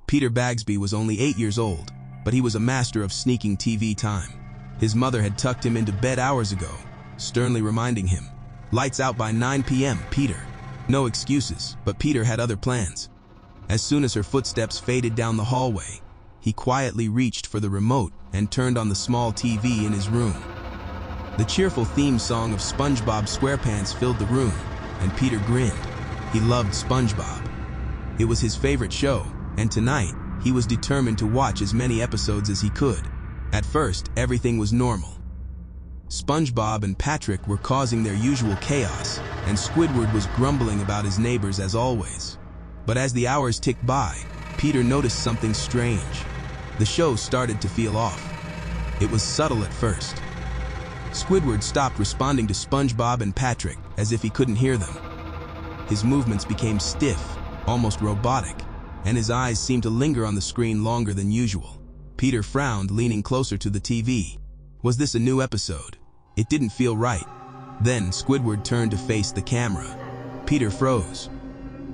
Peter Bagsby was only 8 years old, but he was a master of sneaking TV time. His mother had tucked him into bed hours ago, sternly reminding him, "Lights out by 9 p.m., Peter." No excuses, but Peter had other plans. As soon as her footsteps faded down the hallway, he quietly reached for the remote and turned on the small TV in his room. The cheerful theme song of SpongeBob SquarePants filled the room, and Peter grinned. He loved SpongeBob. It was his favorite show, and tonight, he was determined to watch as many episodes as he could. At first, everything was normal. SpongeBob and Patrick were causing their usual chaos, and Squidward was grumbling about his neighbors as always. But as the hours ticked by, Peter noticed something strange. The show started to feel off. It was subtle at first. Squidward stopped responding to SpongeBob and Patrick as if he couldn't hear them. His movements became stiff, almost robotic, and his eyes seemed to linger on the screen longer than usual. Peter frowned, leaning closer to the TV. Was this a new episode? It didn't feel right. Then Squidward turned to face the camera. Peter froze.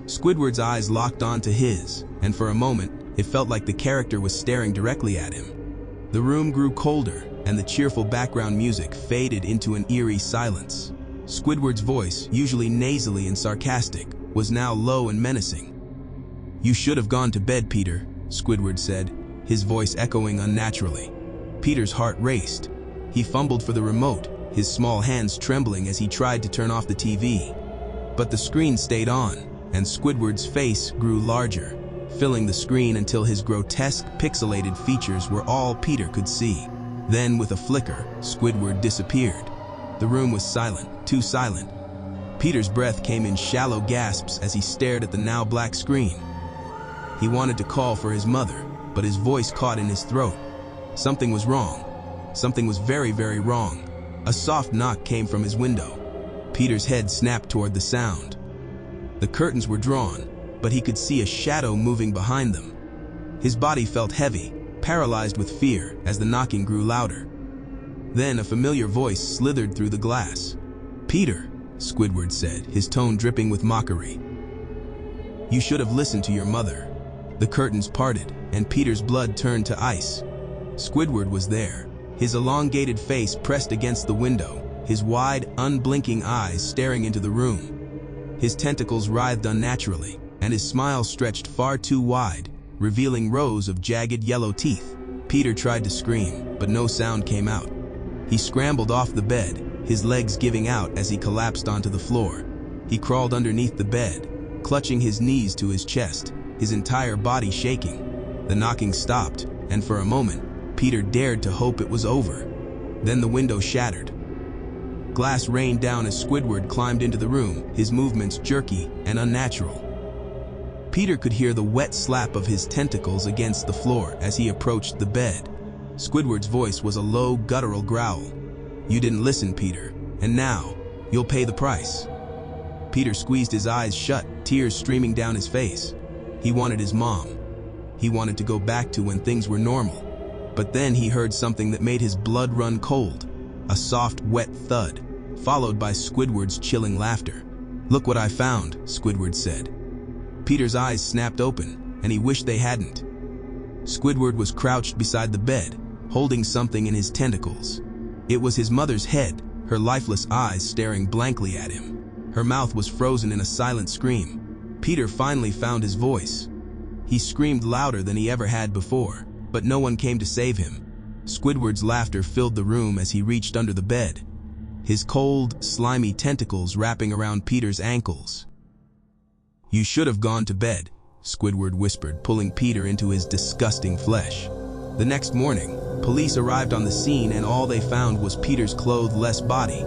Squidward's eyes locked onto his, and for a moment, it felt like the character was staring directly at him. The room grew colder, and the cheerful background music faded into an eerie silence. Squidward's voice, usually nasally and sarcastic, was now low and menacing. "You should have gone to bed, Peter," Squidward said, his voice echoing unnaturally. Peter's heart raced. He fumbled for the remote, his small hands trembling as he tried to turn off the TV. But the screen stayed on, and Squidward's face grew larger, filling the screen until his grotesque, pixelated features were all Peter could see. Then, with a flicker, Squidward disappeared. The room was silent, too silent. Peter's breath came in shallow gasps as he stared at the now black screen. He wanted to call for his mother, but his voice caught in his throat. Something was wrong. Something was very, very wrong. A soft knock came from his window. Peter's head snapped toward the sound. The curtains were drawn, but he could see a shadow moving behind them. His body felt heavy, paralyzed with fear as the knocking grew louder. Then a familiar voice slithered through the glass. "Peter," Squidward said, his tone dripping with mockery. "You should have listened to your mother." The curtains parted, and Peter's blood turned to ice. Squidward was there, his elongated face pressed against the window, his wide, unblinking eyes staring into the room. His tentacles writhed unnaturally, and his smile stretched far too wide, revealing rows of jagged yellow teeth. Peter tried to scream, but no sound came out. He scrambled off the bed, his legs giving out as he collapsed onto the floor. He crawled underneath the bed, clutching his knees to his chest, his entire body shaking. The knocking stopped, and for a moment, Peter dared to hope it was over. Then the window shattered. Glass rained down as Squidward climbed into the room, his movements jerky and unnatural. Peter could hear the wet slap of his tentacles against the floor as he approached the bed. Squidward's voice was a low, guttural growl. "You didn't listen, Peter, and now, you'll pay the price." Peter squeezed his eyes shut, tears streaming down his face. He wanted his mom. He wanted to go back to when things were normal. But then he heard something that made his blood run cold. A soft, wet thud, followed by Squidward's chilling laughter. "Look what I found," Squidward said. Peter's eyes snapped open, and he wished they hadn't. Squidward was crouched beside the bed, holding something in his tentacles. It was his mother's head, her lifeless eyes staring blankly at him. Her mouth was frozen in a silent scream. Peter finally found his voice. He screamed louder than he ever had before, but no one came to save him. Squidward's laughter filled the room as he reached under the bed, his cold, slimy tentacles wrapping around Peter's ankles. "You should have gone to bed," Squidward whispered, pulling Peter into his disgusting flesh. The next morning, police arrived on the scene, and all they found was Peter's clothed-less body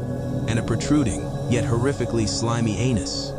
and a protruding, yet horrifically slimy anus.